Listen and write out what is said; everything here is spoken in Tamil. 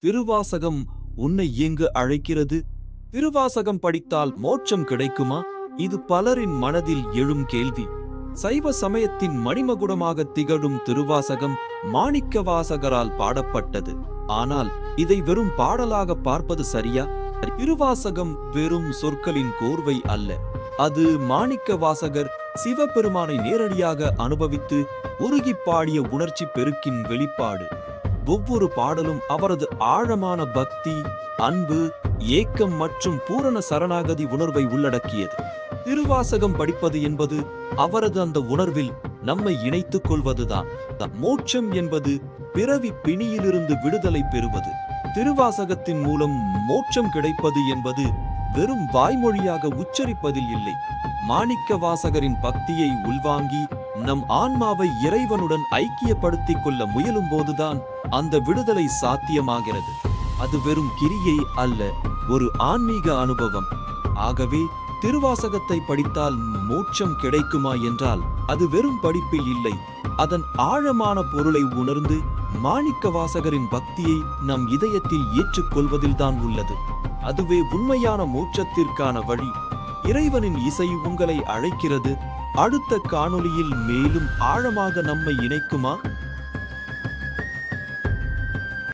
திருவாசகம் உன்னை எங்கு அழைக்கிறது? திருவாசகம் படித்தால் மோட்சம் கிடைக்குமா? இது பலரின் மனதில் எழும் கேள்வி. சைவ சமயத்தின் மணிமகுடமாக திகழும் திருவாசகம் மாணிக்கவாசகரால் பாடப்பட்டது. ஆனால் இதை வெறும் பாடலாக பார்ப்பது சரியா? திருவாசகம் வெறும் சொற்களின் கோர்வை அல்ல. அது மாணிக்கவாசகர் சிவபெருமானை நேரடியாக அனுபவித்து உருகி பாடிய உணர்ச்சி பெருக்கின் வெளிப்பாடு. ஒவ்வொரு பாடலும் அவரது ஆழமான பக்தி, அன்பு, ஏக்கம் மற்றும் பூரண சரணாகதி உணர்வை உள்ளடக்கியது. திருவாசகம் படிப்பது என்பது அவரது அந்த உணர்வில் நம்மை இணைத்துக் கொள்வதுதான். மோட்சம் என்பது பிறவி பிணியிலிருந்து விடுதலை பெறுவது. திருவாசகத்தின் மூலம் மோட்சம் கிடைப்பது என்பது வெறும் வாய்மொழியாக உச்சரிப்பதில் இல்லை. மாணிக்கவாசகரின் பக்தியை உள்வாங்கி நம் ஆன்மாவை இறைவனுடன் ஐக்கியப்படுத்திக் கொள்ள முயலும் போதுதான் அந்த விடுதலை சாத்தியமாகிறது. அது வெறும் கிரியை அல்ல, ஒரு ஆன்மீக அனுபவம். ஆகவே திருவாசகத்தை படித்தால் மோட்சம் கிடைக்குமா என்றால் அது வெறும் படிப்பில் இல்லை, அதன் ஆழமான பொருளை உணர்ந்து மாணிக்கவாசகரின் பக்தியை நம் இதயத்தில் ஏற்றுக்கொள்வதில்தான் உள்ளது. அதுவே உண்மையான மோட்சத்திற்கான வழி. இறைவனின் இசை உங்களை அழைக்கிறது. அடுத்த காணொளியில் மேலும் ஆழமாக நம்மை இணைக்குமா?